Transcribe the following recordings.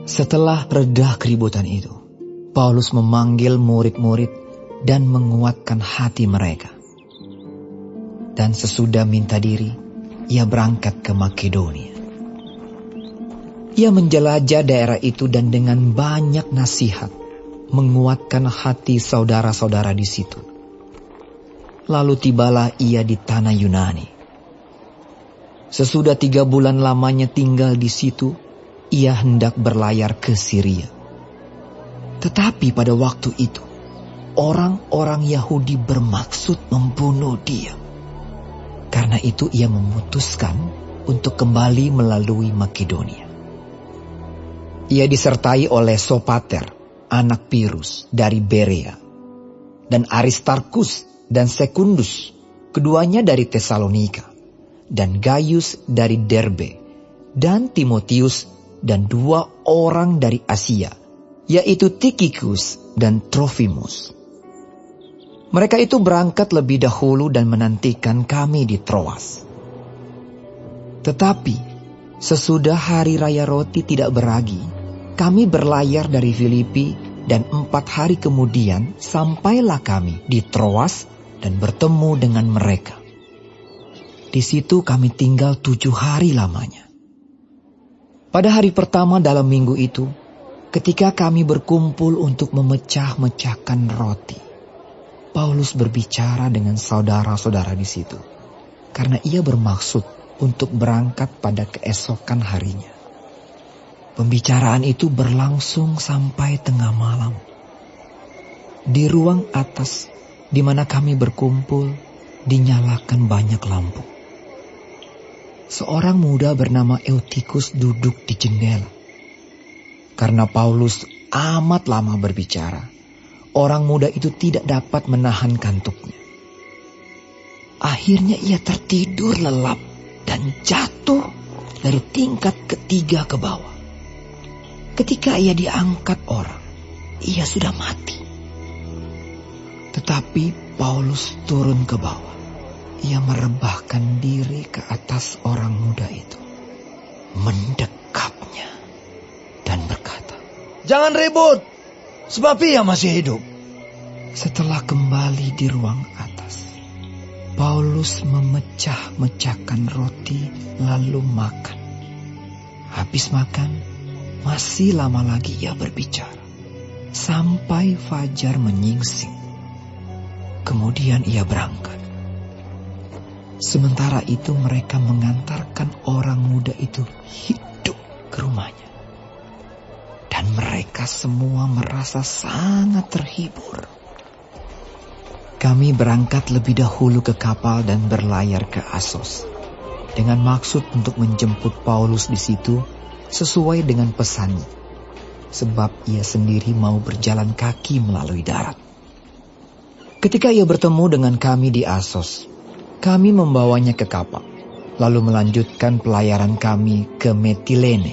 Setelah reda keributan itu, Paulus memanggil murid-murid dan menguatkan hati mereka. Dan sesudah minta diri, ia berangkat ke Makedonia. Ia menjelajah daerah itu dan dengan banyak nasihat menguatkan hati saudara-saudara di situ. Lalu tibalah ia di tanah Yunani. Sesudah 3 bulan lamanya tinggal di situ, ia hendak berlayar ke Syria. Tetapi pada waktu itu, orang-orang Yahudi bermaksud membunuh dia. Karena itu ia memutuskan untuk kembali melalui Makedonia. Ia disertai oleh Sopater, anak Pirus dari Berea, dan Aristarkus dan Sekundus, keduanya dari Tesalonika, dan Gaius dari Derbe, dan Timotius dan 2 orang dari Asia, yaitu Tikhikus dan Trofimus. Mereka itu berangkat lebih dahulu dan menantikan kami di Troas. Tetapi sesudah hari raya roti tidak beragi, kami berlayar dari Filipi dan 4 hari kemudian sampailah kami di Troas dan bertemu dengan mereka. Di situ kami tinggal 7 hari lamanya. Pada hari pertama dalam minggu itu, ketika kami berkumpul untuk memecah-mecahkan roti, Paulus berbicara dengan saudara-saudara di situ, karena ia bermaksud untuk berangkat pada keesokan harinya. Pembicaraan itu berlangsung sampai tengah malam. Di ruang atas, di mana kami berkumpul, dinyalakan banyak lampu. Seorang muda bernama Eutikus duduk di jendela. Karena Paulus amat lama berbicara, orang muda itu tidak dapat menahan kantuknya. Akhirnya ia tertidur lelap dan jatuh dari tingkat ketiga ke bawah. Ketika ia diangkat orang, ia sudah mati. Tetapi Paulus turun ke bawah. Ia merebahkan diri ke atas orang muda itu, mendekapnya, dan berkata, "Jangan ribut, sebab ia masih hidup." Setelah kembali di ruang atas, Paulus memecah-mecahkan roti lalu makan. Habis makan, masih lama lagi ia berbicara, sampai fajar menyingsing. Kemudian ia berangkat. Sementara itu mereka mengantarkan orang muda itu hidup ke rumahnya. Dan mereka semua merasa sangat terhibur. Kami berangkat lebih dahulu ke kapal dan berlayar ke Asos, dengan maksud untuk menjemput Paulus di situ sesuai dengan pesannya, sebab ia sendiri mau berjalan kaki melalui darat. Ketika ia bertemu dengan kami di Asos, kami membawanya ke kapal, lalu melanjutkan pelayaran kami ke Metilene.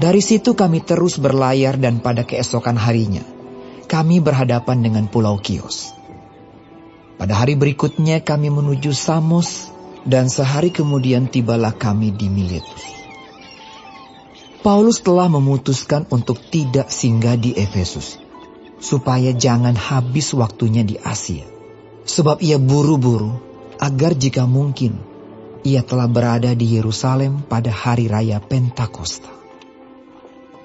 Dari situ kami terus berlayar dan pada keesokan harinya, kami berhadapan dengan Pulau Kios. Pada hari berikutnya kami menuju Samos dan sehari kemudian tibalah kami di Miletus. Paulus telah memutuskan untuk tidak singgah di Efesus, supaya jangan habis waktunya di Asia. Sebab ia buru-buru agar jika mungkin ia telah berada di Yerusalem pada hari raya Pentakosta.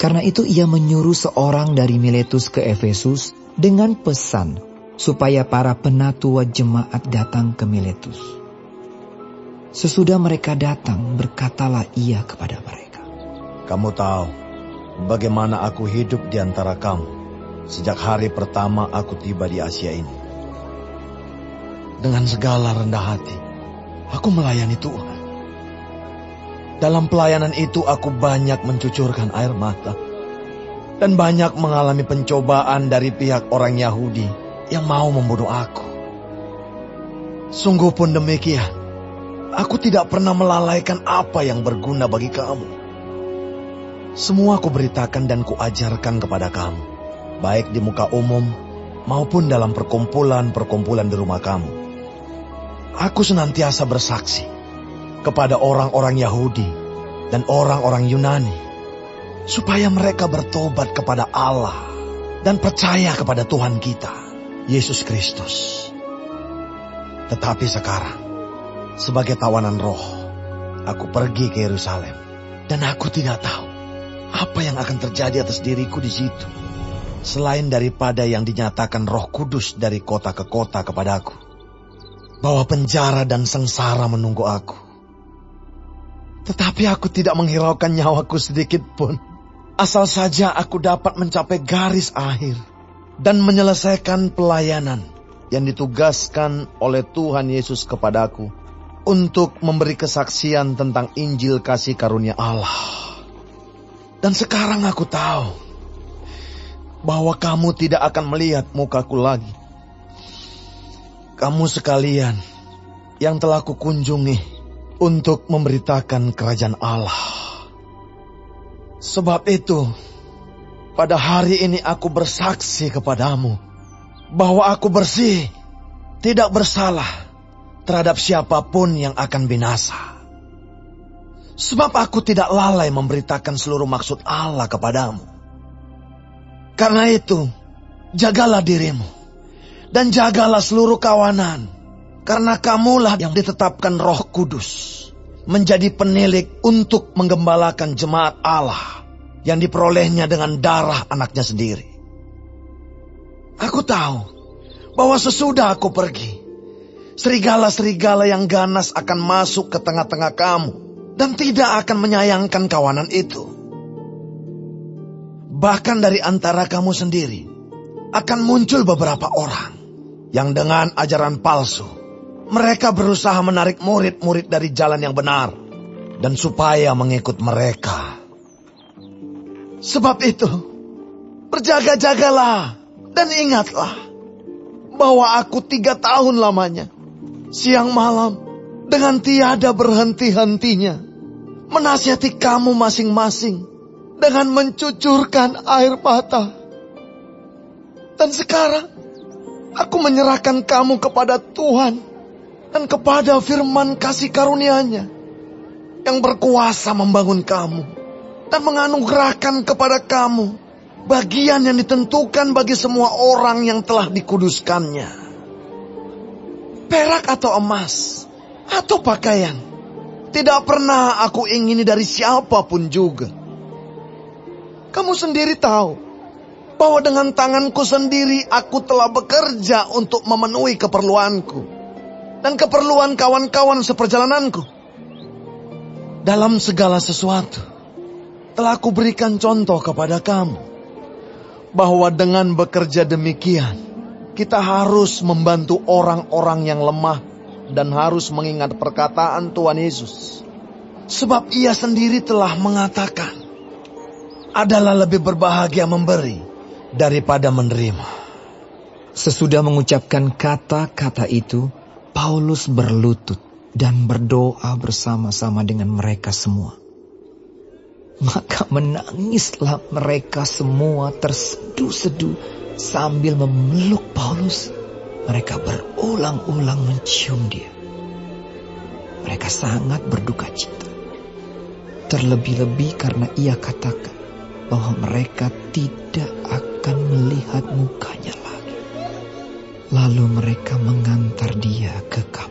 Karena itu ia menyuruh seorang dari Miletus ke Efesus dengan pesan supaya para penatua jemaat datang ke Miletus. Sesudah mereka datang, berkatalah ia kepada mereka, "Kamu tahu bagaimana aku hidup di antara kamu sejak hari pertama aku tiba di Asia ini. Dengan segala rendah hati, aku melayani Tuhan. Dalam pelayanan itu aku banyak mencucurkan air mata dan banyak mengalami pencobaan dari pihak orang Yahudi yang mau membunuh aku. Sungguh pun demikian, aku tidak pernah melalaikan apa yang berguna bagi kamu. Semua aku beritakan dan kuajarkan kepada kamu, baik di muka umum maupun dalam perkumpulan-perkumpulan di rumah kamu. Aku senantiasa bersaksi kepada orang-orang Yahudi dan orang-orang Yunani supaya mereka bertobat kepada Allah dan percaya kepada Tuhan kita, Yesus Kristus. Tetapi sekarang, sebagai tawanan roh, aku pergi ke Yerusalem, dan aku tidak tahu apa yang akan terjadi atas diriku di situ, selain daripada yang dinyatakan Roh Kudus dari kota ke kota kepadaku, bahwa penjara dan sengsara menunggu aku. Tetapi aku tidak menghiraukan nyawaku sedikit pun, asal saja aku dapat mencapai garis akhir dan menyelesaikan pelayanan yang ditugaskan oleh Tuhan Yesus kepadaku untuk memberi kesaksian tentang Injil kasih karunia Allah. Dan sekarang aku tahu bahwa kamu tidak akan melihat mukaku lagi. Kamu sekalian yang telah kukunjungi untuk memberitakan kerajaan Allah. Sebab itu, pada hari ini aku bersaksi kepadamu bahwa aku bersih, tidak bersalah terhadap siapapun yang akan binasa. Sebab aku tidak lalai memberitakan seluruh maksud Allah kepadamu. Karena itu, jagalah dirimu dan jagalah seluruh kawanan, karena kamulah yang ditetapkan Roh Kudus menjadi penilik untuk menggembalakan jemaat Allah yang diperolehnya dengan darah anaknya sendiri. Aku tahu bahwa sesudah aku pergi, serigala-serigala yang ganas akan masuk ke tengah-tengah kamu dan tidak akan menyayangkan kawanan itu. Bahkan dari antara kamu sendiri akan muncul beberapa orang yang dengan ajaran palsu, mereka berusaha menarik murid-murid dari jalan yang benar dan supaya mengikut mereka. Sebab itu, berjaga-jagalah dan ingatlah bahwa aku 3 tahun lamanya, siang malam, dengan tiada berhenti-hentinya, menasihati kamu masing-masing dengan mencucurkan air mata. Dan sekarang, aku menyerahkan kamu kepada Tuhan dan kepada firman kasih karunia-Nya yang berkuasa membangun kamu dan menganugerahkan kepada kamu bagian yang ditentukan bagi semua orang yang telah dikuduskannya. Perak atau emas atau pakaian tidak pernah aku ingini dari siapapun juga. Kamu sendiri tahu bahwa dengan tanganku sendiri aku telah bekerja untuk memenuhi keperluanku dan keperluan kawan-kawan seperjalananku. Dalam segala sesuatu telah aku berikan contoh kepada kamu bahwa dengan bekerja demikian kita harus membantu orang-orang yang lemah dan harus mengingat perkataan Tuhan Yesus. Sebab Ia sendiri telah mengatakan, adalah lebih berbahagia memberi daripada menerima. Sesudah mengucapkan kata-kata itu, Paulus berlutut dan berdoa bersama-sama dengan mereka semua. Maka menangislah mereka semua terseduh-seduh sambil memeluk Paulus. Mereka berulang-ulang mencium dia. Mereka sangat berduka cita. Terlebih-lebih karena ia katakan bahwa mereka tidak akan melihat mukanya lagi. Lalu mereka mengantar dia ke kamar.